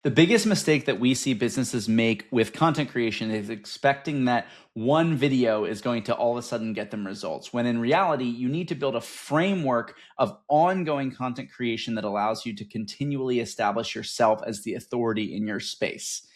The biggest mistake that we see businesses make with content creation is expecting that one video is going to all of a sudden get them results, when in reality, you need to build a framework of ongoing content creation that allows you to continually establish yourself as the authority in your space.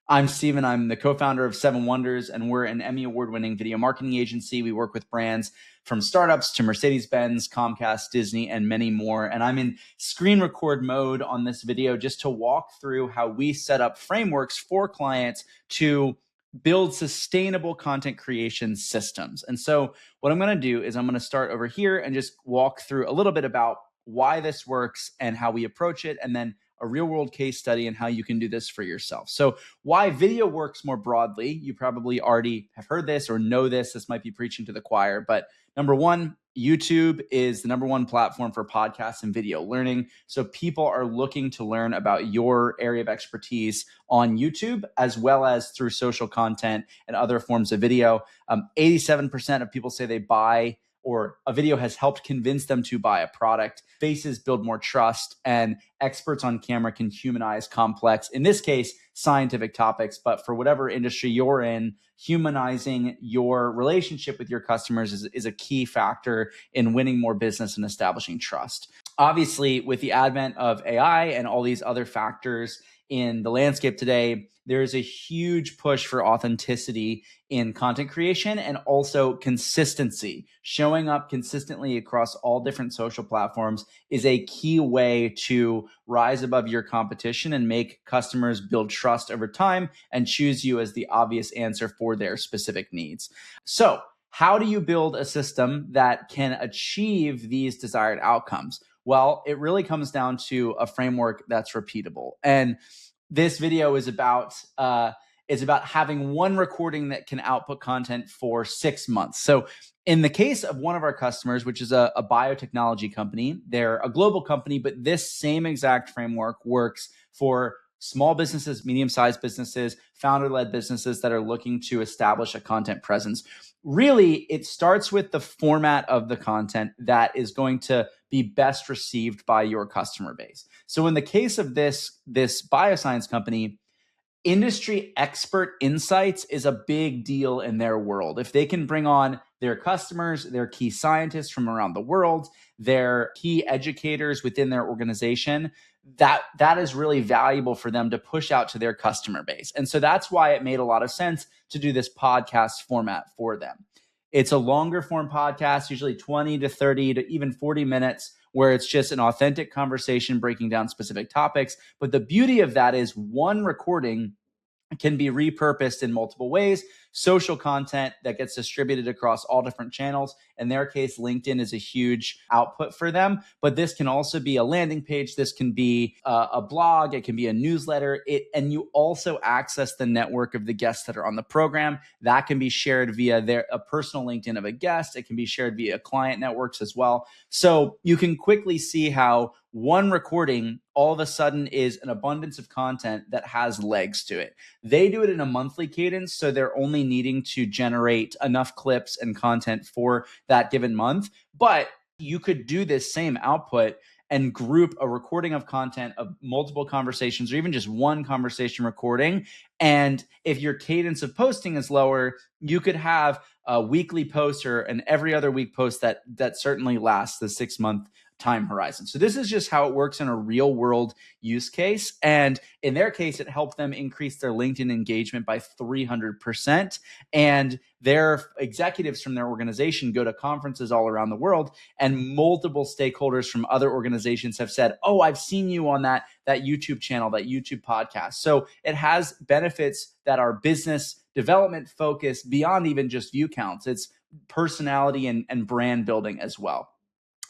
I'm Steven. I'm the co-founder of Seven Wonders, and we're an Emmy award-winning video marketing agency. We work with brands from startups to Mercedes-Benz, Comcast, Disney, and many more. And I'm in screen record mode on this video just to walk through how we set up frameworks for clients to build sustainable content creation systems. And so what I'm going to do is I'm going to start over here and just walk through a little bit about why this works and how we approach it, and then a real world case study and how you can do this for yourself. So why video works more broadly, you probably already have heard this or know this. This might be preaching to the choir, but number one, YouTube is the number one platform for podcasts and video learning. So people are looking to learn about your area of expertise on YouTube, as well as through social content and other forms of video. 87% of people say they buy, or a video has helped convince them to buy a product. Faces build more trust, and experts on camera can humanize complex, in this case, scientific topics. But for whatever industry you're in, humanizing your relationship with your customers is a key factor in winning more business and establishing trust. Obviously, with the advent of AI and all these other factors in the landscape today, there is a huge push for authenticity in content creation and also consistency. Showing up consistently across all different social platforms is a key way to rise above your competition and make customers build trust over time and choose you as the obvious answer for their specific needs. So, how do you build a system that can achieve these desired outcomes? Well, it really comes down to a framework that's repeatable. And this video is about having one recording that can output content for 6 months. So in the case of one of our customers, which is a biotechnology company, they're a global company, but this same exact framework works for small businesses, medium-sized businesses, founder-led businesses that are looking to establish a content presence. Really, it starts with the format of the content that is going to be best received by your customer base. So in the case of this bioscience company, industry expert insights is a big deal in their world. If they can bring on their customers, their key scientists from around the world, their key educators within their organization, that is really valuable for them to push out to their customer base. And so that's why it made a lot of sense to do this podcast format for them. It's a longer form podcast, usually 20 to 30 to even 40 minutes, where it's just an authentic conversation breaking down specific topics. But the beauty of that is one recording can be repurposed in multiple ways. Social content that gets distributed across all different channels. In their case, LinkedIn is a huge output for them, but this can also be a landing page. This can be a blog. It can be a newsletter. And you also access the network of the guests that are on the program. That can be shared via a personal LinkedIn of a guest. It can be shared via client networks as well. So you can quickly see how one recording all of a sudden is an abundance of content that has legs to it. They do it in a monthly cadence, so they're only needing to generate enough clips and content for that given month. But you could do this same output and group a recording of content of multiple conversations, or even just one conversation recording. And if your cadence of posting is lower, you could have a weekly post or an every other week post that certainly lasts the 6-month time horizon. So this is just how it works in a real world use case. And in their case, it helped them increase their LinkedIn engagement by 300%. And their executives from their organization go to conferences all around the world, and multiple stakeholders from other organizations have said, "Oh, I've seen you on that YouTube channel, that YouTube podcast." So it has benefits that are business development focused beyond even just view counts. It's personality and brand building as well.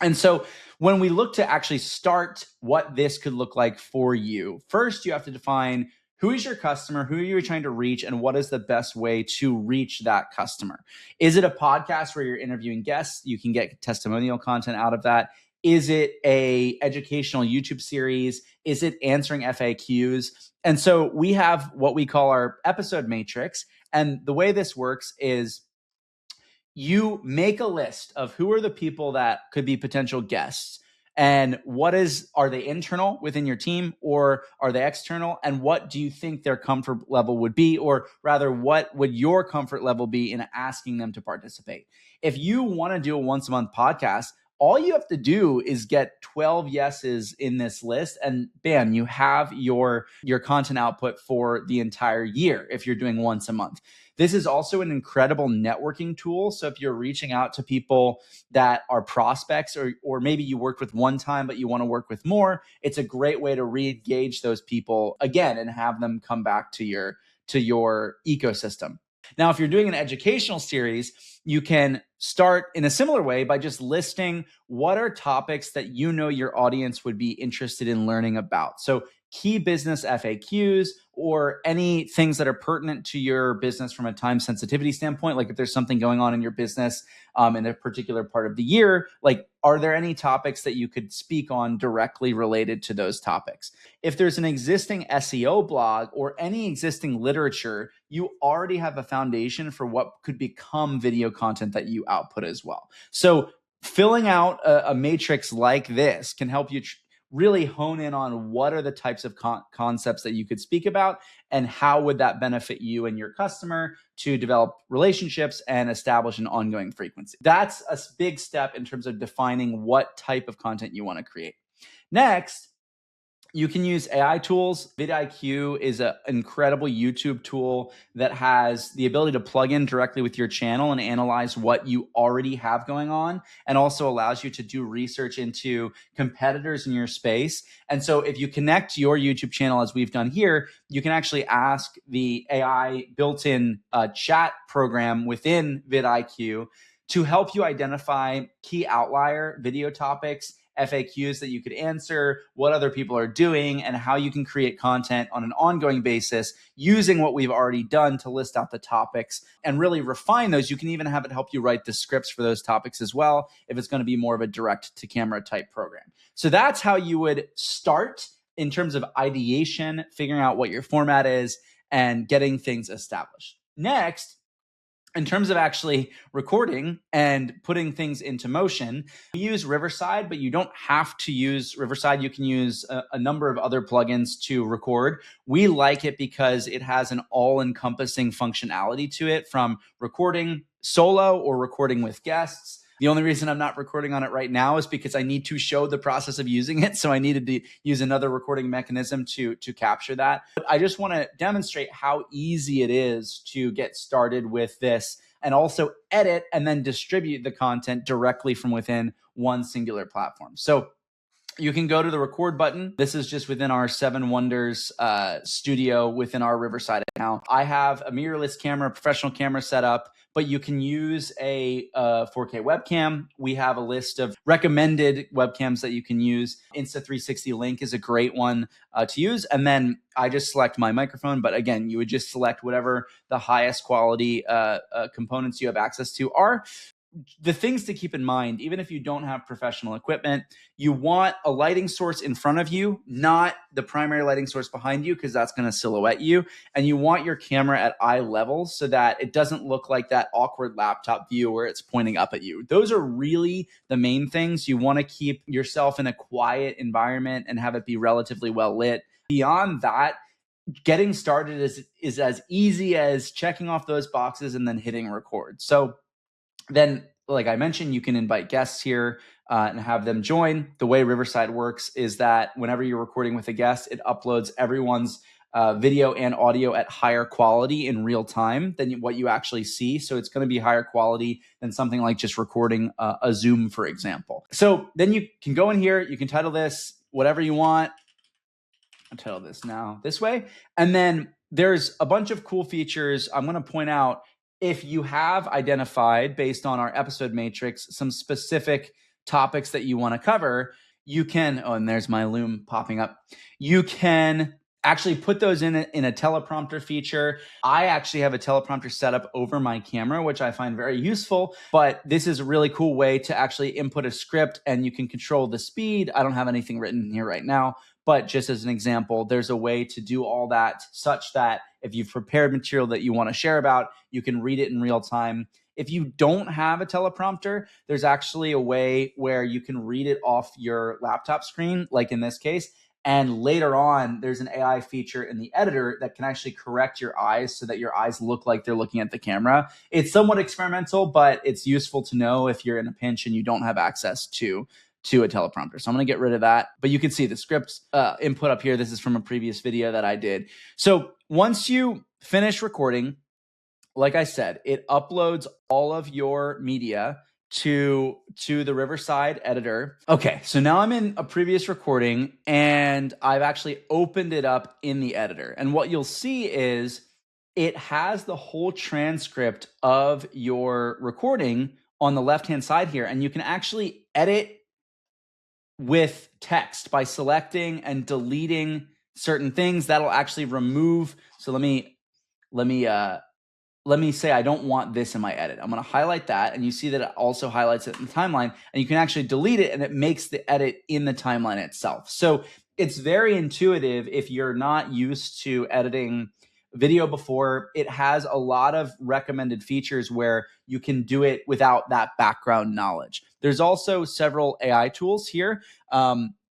And so when we look to actually start what this could look like for you, first you have to define who is your customer, who are you trying to reach, and what is the best way to reach that customer. Is it a podcast where you're interviewing guests? You can get testimonial content out of that. Is it a educational YouTube series? Is it answering FAQs? And so we have what we call our episode matrix. And the way this works is you make a list of who are the people that could be potential guests. And are they internal within your team or are they external? And what do you think their comfort level would be? Or rather, what would your comfort level be in asking them to participate? If you want to do a once a month podcast, all you have to do is get 12 yeses in this list and bam, you have your content output for the entire year if you're doing once a month. This is also an incredible networking tool. So if you're reaching out to people that are prospects or maybe you worked with one time, but you want to work with more, it's a great way to re-engage those people again and have them come back to your ecosystem. Now, if you're doing an educational series, you can start in a similar way by just listing what are topics that you know your audience would be interested in learning about. So key business FAQs or any things that are pertinent to your business from a time sensitivity standpoint. Like if there's something going on in your business in a particular part of the year, like are there any topics that you could speak on directly related to those topics? If there's an existing SEO blog or any existing literature, you already have a foundation for what could become video content that you output as well. So filling out a matrix like this can help you really hone in on what are the types of concepts that you could speak about and how would that benefit you and your customer to develop relationships and establish an ongoing frequency. That's a big step in terms of defining what type of content you want to create. Next, you can use AI tools. vidIQ is an incredible YouTube tool that has the ability to plug in directly with your channel and analyze what you already have going on, and also allows you to do research into competitors in your space. And so if you connect your YouTube channel, as we've done here, you can actually ask the AI built-in chat program within vidIQ to help you identify key outlier video topics, FAQs that you could answer, what other people are doing, and how you can create content on an ongoing basis using what we've already done to list out the topics and really refine those. You can even have it help you write the scripts for those topics as well, if it's going to be more of a direct to camera type program. So that's how you would start in terms of ideation, figuring out what your format is, and getting things established. Next, in terms of actually recording and putting things into motion, we use Riverside, but you don't have to use Riverside. You can use a number of other plugins to record. We like it because it has an all-encompassing functionality to it, from recording solo or recording with guests. The only reason I'm not recording on it right now is because I need to show the process of using it. So I needed to use another recording mechanism to capture that. But I just want to demonstrate how easy it is to get started with this and also edit and then distribute the content directly from within one singular platform. So you can go to the record button. This is just within our 7 Wonders studio within our Riverside account. I have a mirrorless camera, professional camera set up, but you can use a 4K webcam. We have a list of recommended webcams that you can use. Insta360 Link is a great one to use. And then I just select my microphone. But again, you would just select whatever the highest quality components you have access to are. The things to keep in mind, even if you don't have professional equipment, you want a lighting source in front of you, not the primary lighting source behind you, because that's going to silhouette you. And you want your camera at eye level so that it doesn't look like that awkward laptop view where it's pointing up at you. Those are really the main things. You want to keep yourself in a quiet environment and have it be relatively well lit. Beyond that, getting started is as easy as checking off those boxes and then hitting record. So then, like I mentioned, you can invite guests here and have them join. The way Riverside works is that whenever you're recording with a guest, it uploads everyone's video and audio at higher quality in real time than what you actually see. So it's going to be higher quality than something like just recording a Zoom, for example. So then you can go in here, you can title this whatever you want. I'll title this now this way. And then there's a bunch of cool features I'm going to point out. If you have identified, based on our episode matrix, some specific topics that you want to cover, you can, oh, and there's my Loom popping up. You can actually put those in a teleprompter feature. I actually have a teleprompter set up over my camera, which I find very useful, but this is a really cool way to actually input a script and you can control the speed. I don't have anything written here right now, but just as an example, there's a way to do all that such that if you've prepared material that you want to share about, you can read it in real time If you don't have a teleprompter, there's actually a way where you can read it off your laptop screen, like in this case. And later on, there's an AI feature in the editor that can actually correct your eyes so that your eyes look like they're looking at the camera. It's somewhat experimental, but it's useful to know if you're in a pinch and you don't have access to a teleprompter. So I'm going to get rid of that. But you can see the script input up here. This is from a previous video that I did. So once you finish recording, like I said, it uploads all of your media to the Riverside editor. Okay, so now I'm in a previous recording and I've actually opened it up in the editor. And what you'll see is it has the whole transcript of your recording on the left-hand side here. And you can actually edit with text by selecting and deleting certain things. That'll actually remove. So let me say I don't want this in my edit. I'm going to highlight that, and you see that it also highlights it in the timeline, and you can actually delete it, and it makes the edit in the timeline itself. So it's very intuitive if you're not used to editing video before. It has a lot of recommended features where you can do it without that background knowledge. There's also several AI tools here.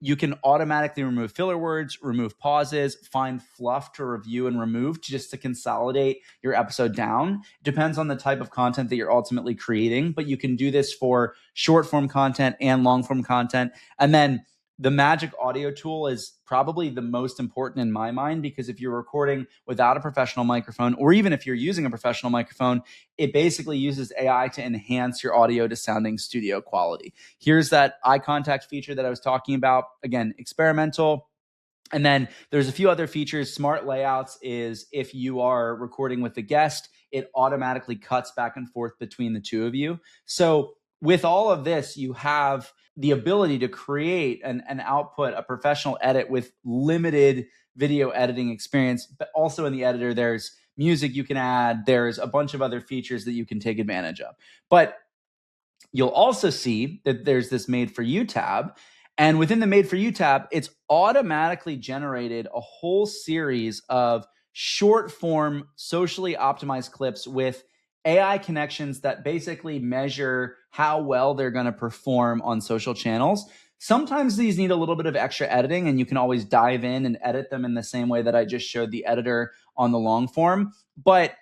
You can automatically remove filler words, remove pauses, find fluff to review and remove just to consolidate your episode down. It depends on the type of content that you're ultimately creating, but you can do this for short form content and long form content. And then the magic audio tool is probably the most important in my mind, because if you're recording without a professional microphone, or even if you're using a professional microphone, it basically uses AI to enhance your audio to sounding studio quality. Here's that eye contact feature that I was talking about. Again, experimental. And then there's a few other features. Smart layouts is if you are recording with a guest, it automatically cuts back and forth between the two of you. So with all of this, you have the ability to create and output a professional edit with limited video editing experience. But also in the editor, there's music you can add. There's a bunch of other features that you can take advantage of. But you'll also see that there's this Made for You tab. And within the Made for You tab, it's automatically generated a whole series of short form, socially optimized clips with AI connections that basically measure how well they're going to perform on social channels. Sometimes these need a little bit of extra editing, and you can always dive in and edit them in the same way that I just showed the editor on the long form. But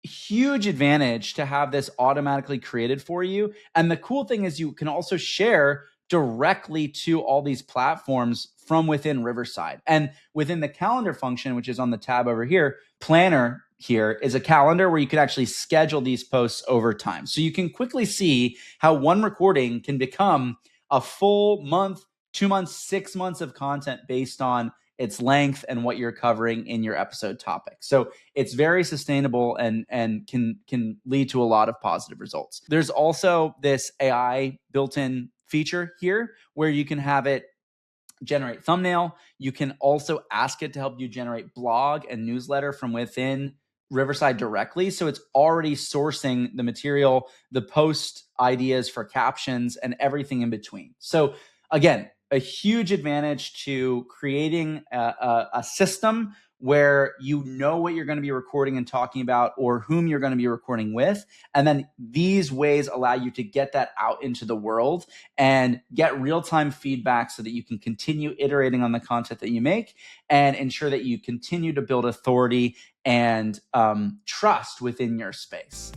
huge advantage to have this automatically created for you. And the cool thing is you can also share directly to all these platforms from within Riverside. And within the calendar function, which is on the tab over here, Planner here is a calendar where you can actually schedule these posts over time. So you can quickly see how one recording can become a full month, 2 months, 6 months of content based on its length and what you're covering in your episode topic. So it's very sustainable and can lead to a lot of positive results. There's also this AI built-in feature here where you can have it generate thumbnail. You can also ask it to help you generate blog and newsletter from within Riverside directly. So it's already sourcing the material, the post ideas for captions, and everything in between. So again, a huge advantage to creating a system where you know what you're going to be recording and talking about, or whom you're going to be recording with. And then these ways allow you to get that out into the world and get real-time feedback so that you can continue iterating on the content that you make and ensure that you continue to build authority and trust within your space.